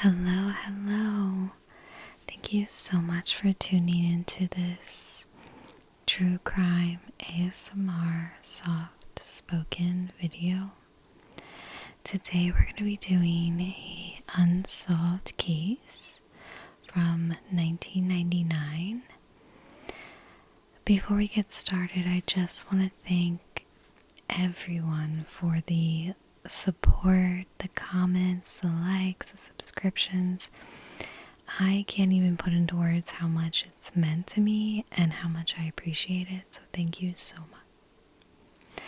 Hello, hello. Thank you so much for tuning into this true crime ASMR soft spoken video. Today we're going to be doing a unsolved case from 1999. Before we get started, I just want to thank everyone for the support, the comments, the likes, the subscriptions. I can't even put into words how much it's meant to me and how much I appreciate it, so thank you so much.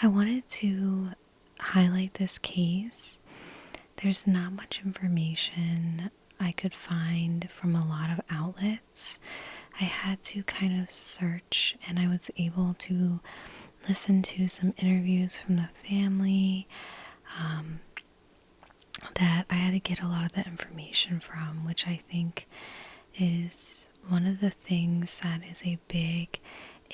I wanted to highlight this case. There's not much information I could find from a lot of outlets. I had to kind of search, and I was able to listen to some interviews from the family that I had to get a lot of that information from, which I think is one of the things that is a big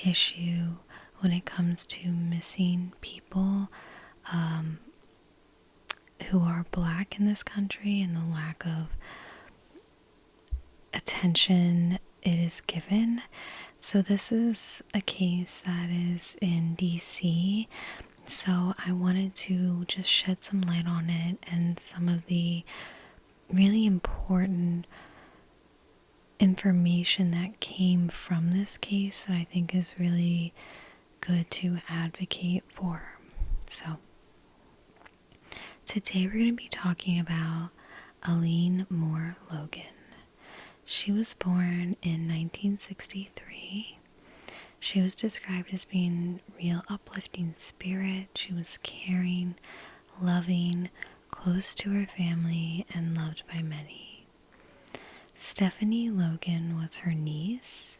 issue when it comes to missing people who are Black in this country, and the lack of attention it is given. So this is a case that is in DC, so I wanted to just shed some light on it and some of the really important information that came from this case that I think is really good to advocate for. So today we're going to be talking about Allean Logan. She was born in 1963. She was described as being a real uplifting spirit. She was caring, loving, close to her family, and loved by many. Stephanie Logan was her niece,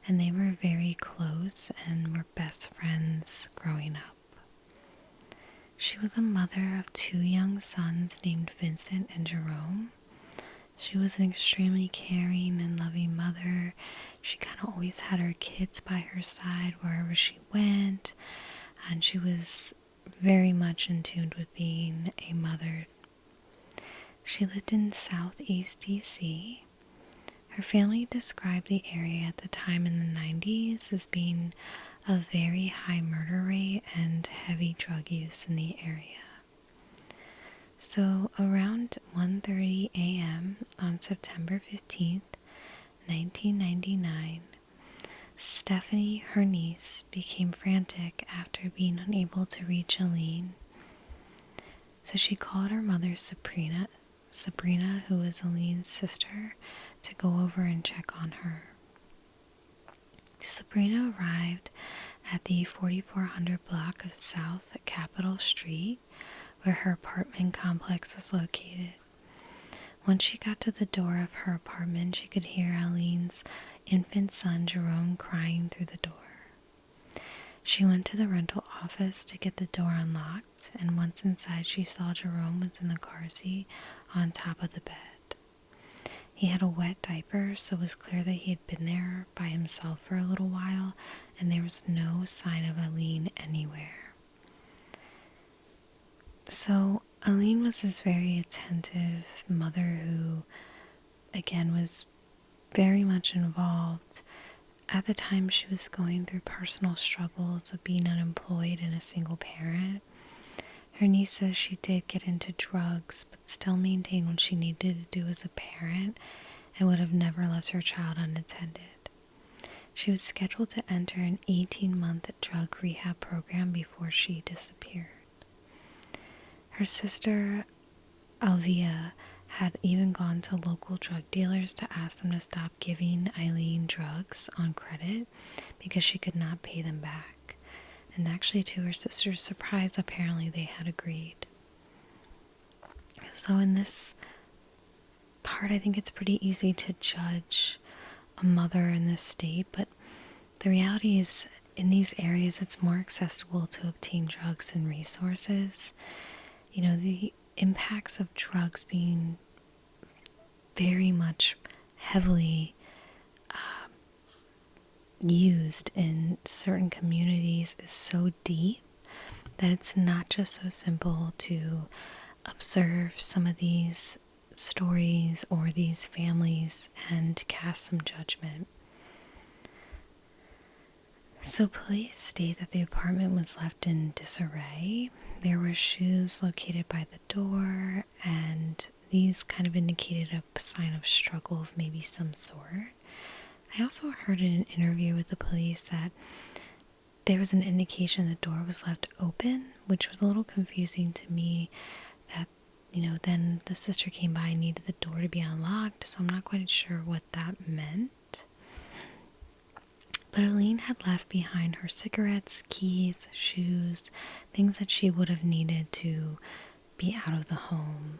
and they were very close and were best friends growing up. She was a mother of 2 young sons named Vincent and Jerome. She was an extremely caring and loving mother. She kind of always had her kids by her side wherever she went, and she was very much in tune with being a mother. She lived in Southeast DC. Her family described the area at the time in the 90s as being a very high murder rate and heavy drug use in the area. So around 1:30 a.m. on September 15th, 1999, Stephanie, her niece, became frantic after being unable to reach Allean. So she called her mother Sabrina, who was Allean's sister, to go over and check on her. Sabrina arrived at the 4400 block of South Capitol Street, where her apartment complex was located. Once she got to the door of her apartment, she could hear Allean's infant son, Jerome, crying through the door. She went to the rental office to get the door unlocked, and once inside, she saw Jerome was in the car seat on top of the bed. He had a wet diaper, so it was clear that he had been there by himself for a little while, and there was no sign of Allean anywhere. So Allean was this very attentive mother who, again, was very much involved. At the time, she was going through personal struggles of being unemployed and a single parent. Her niece says she did get into drugs, but still maintained what she needed to do as a parent and would have never left her child unattended. She was scheduled to enter an 18-month drug rehab program before she disappeared. Her sister, Alvia, had even gone to local drug dealers to ask them to stop giving Allean drugs on credit because she could not pay them back. And actually, to her sister's surprise, apparently they had agreed. So in this part, I think it's pretty easy to judge a mother in this state, but the reality is, in these areas, it's more accessible to obtain drugs and resources. You know, the impacts of drugs being very much heavily used in certain communities is so deep that it's not just so simple to observe some of these stories or these families and cast some judgment. So police state that the apartment was left in disarray. There were shoes located by the door, and these kind of indicated a sign of struggle of maybe some sort. I also heard in an interview with the police that there was an indication the door was left open, which was a little confusing to me, that, then the sister came by and needed the door to be unlocked, so I'm not quite sure what that meant. But Allean had left behind her cigarettes, keys, shoes, things that she would have needed to be out of the home.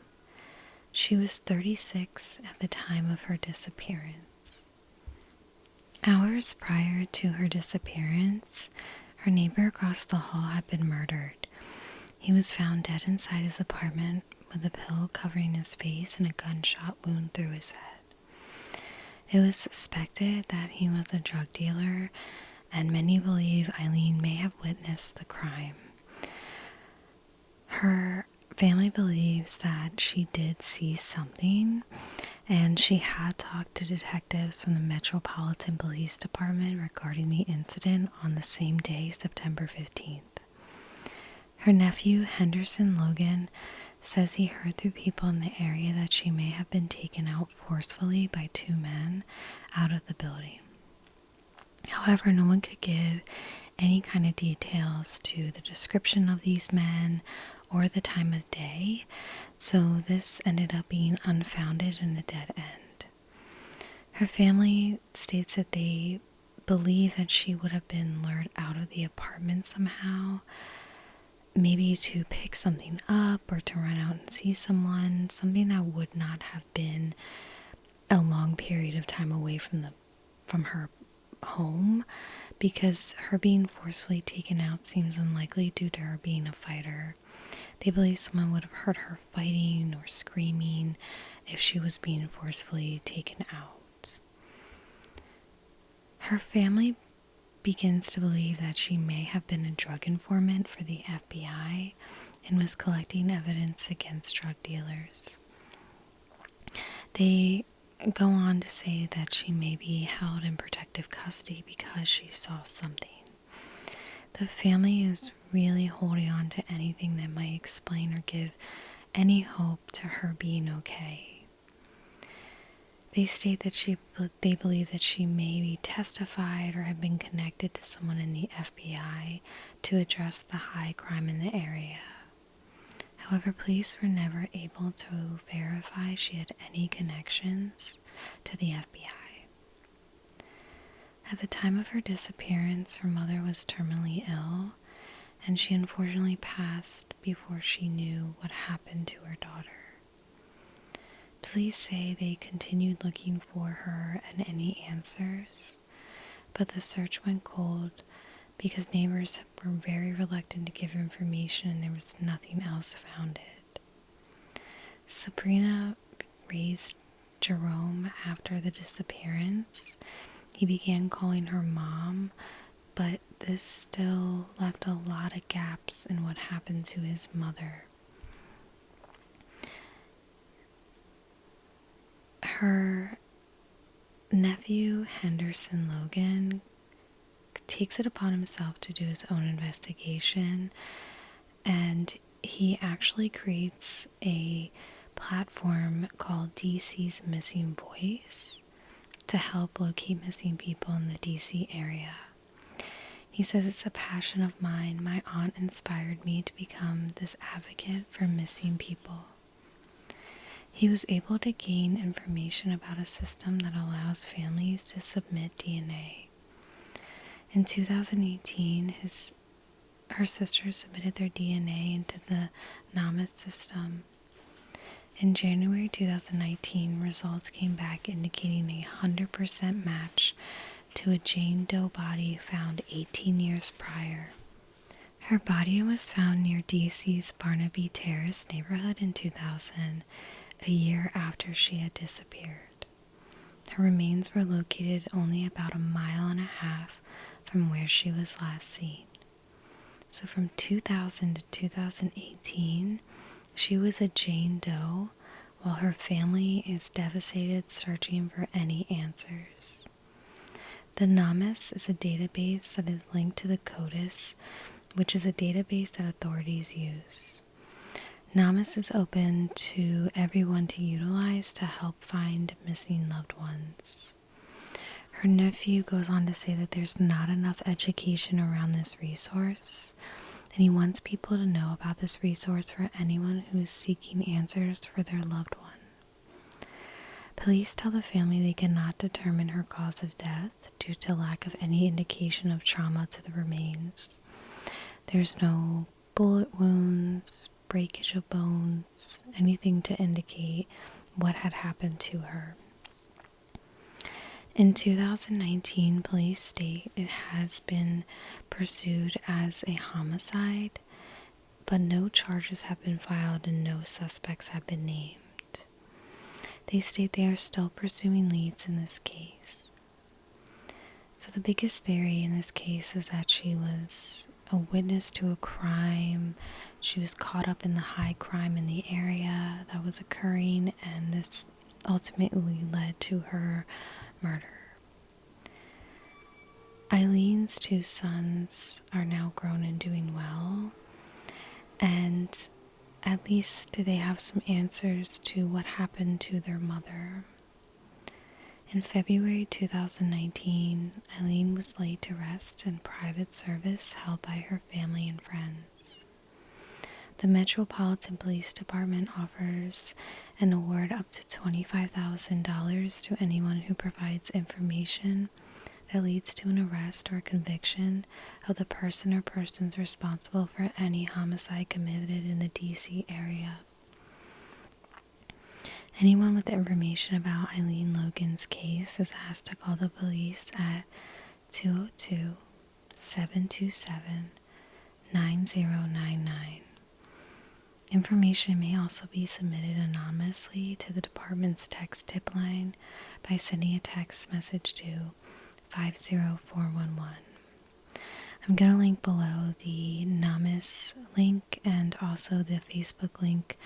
She was 36 at the time of her disappearance. Hours prior to her disappearance, her neighbor across the hall had been murdered. He was found dead inside his apartment with a pillow covering his face and a gunshot wound through his head. It was suspected that he was a drug dealer, and many believe Allean may have witnessed the crime. Her family believes that she did see something, and she had talked to detectives from the Metropolitan Police Department regarding the incident on the same day, September 15th. Her nephew, Henderson Logan, says he heard through people in the area that she may have been taken out forcefully by two men out of the building. However, no one could give any kind of details to the description of these men or the time of day, so this ended up being unfounded and a dead end. Her family states that they believe that she would have been lured out of the apartment somehow, maybe to pick something up or to run out and see someone, something that would not have been a long period of time away from her home, because her being forcefully taken out seems unlikely due to her being a fighter. They believe someone would have heard her fighting or screaming if she was being forcefully taken out. Her family begins to believe that she may have been a drug informant for the FBI and was collecting evidence against drug dealers. They go on to say that she may be held in protective custody because she saw something. The family is really holding on to anything that might explain or give any hope to her being okay. They state that they believe that she maybe testified or had been connected to someone in the FBI to address the high crime in the area. However, police were never able to verify she had any connections to the FBI. At the time of her disappearance, her mother was terminally ill, and she unfortunately passed before she knew what happened to her daughter. Police say they continued looking for her and any answers, but the search went cold because neighbors were very reluctant to give information and there was nothing else founded. Sabrina raised Jerome after the disappearance. He began calling her mom, but this still left a lot of gaps in what happened to his mother. Her nephew, Henderson Logan, takes it upon himself to do his own investigation, and he actually creates a platform called DC's Missing Voice to help locate missing people in the DC area. He says, "It's a passion of mine. My aunt inspired me to become this advocate for missing people." He was able to gain information about a system that allows families to submit DNA. In 2018, her sisters submitted their DNA into the NAMIT system. In January 2019, results came back indicating a 100% match to a Jane Doe body found 18 years prior. Her body was found near DC's Barnaby Terrace neighborhood in 2000, a year after she had disappeared. Her remains were located only about 1.5 miles from where she was last seen. So from 2000 to 2018, she was a Jane Doe while her family is devastated searching for any answers. The NAMIS is a database that is linked to the CODIS, which is a database that authorities use. NAMIS is open to everyone to utilize to help find missing loved ones. Her nephew goes on to say that there's not enough education around this resource, and he wants people to know about this resource for anyone who is seeking answers for their loved one. Police tell the family they cannot determine her cause of death due to lack of any indication of trauma to the remains. There's no bullet wounds, breakage of bones, anything to indicate what had happened to her. In 2019, police state it has been pursued as a homicide, but no charges have been filed and no suspects have been named. They state they are still pursuing leads in this case. So the biggest theory in this case is that she was a witness to a crime. She was caught up in the high crime in the area that was occurring, and this ultimately led to her murder. Alleen's 2 sons are now grown and doing well, and at least they have some answers to what happened to their mother. In February 2019, Allean was laid to rest in private service held by her family and friends. The Metropolitan Police Department offers an award up to $25,000 to anyone who provides information that leads to an arrest or conviction of the person or persons responsible for any homicide committed in the DC area. Anyone with information about Allean Logan's case is asked to call the police at 202-727-9099. Information may also be submitted anonymously to the department's text tip line by sending a text message to 50411. I'm going to link below the NAMIS link and also the Facebook link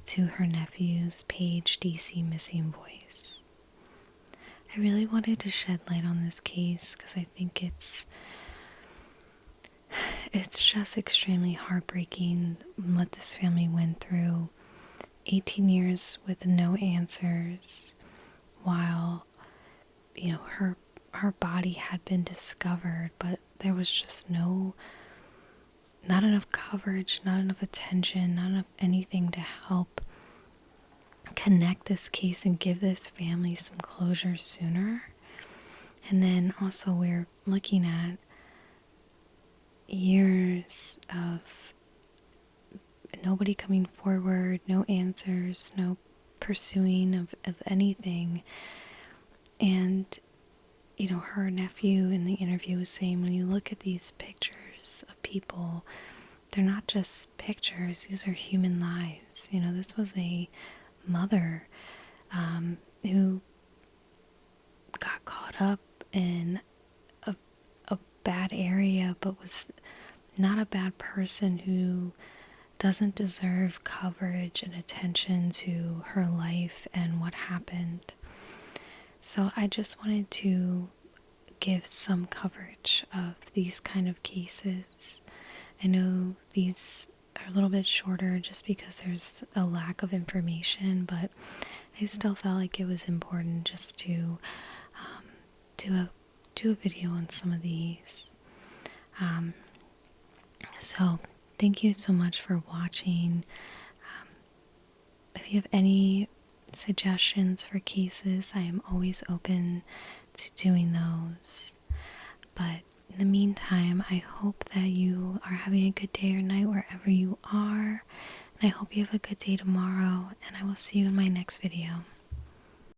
to her nephew's page, DC Missing Voice. I really wanted to shed light on this case because I think it's just extremely heartbreaking what this family went through. 18 years with no answers while, her body had been discovered, but there was just not enough coverage, not enough attention, not enough anything to help connect this case and give this family some closure sooner. And then also we're looking at years of nobody coming forward, no answers, no pursuing of anything. And her nephew in the interview was saying, when you look at these pictures of people, they're not just pictures, these are human lives. This was a mother who got caught up in a bad area, but was not a bad person, who doesn't deserve coverage and attention to her life and what happened. So I just wanted to give some coverage of these kind of cases. I know these are a little bit shorter just because there's a lack of information, but I still felt like it was important just to do a video on some of these. So thank you so much for watching. If you have any suggestions for cases, I am always open to doing those. But in the meantime, I hope that you are having a good day or night wherever you are, and I hope you have a good day tomorrow, and I will see you in my next video.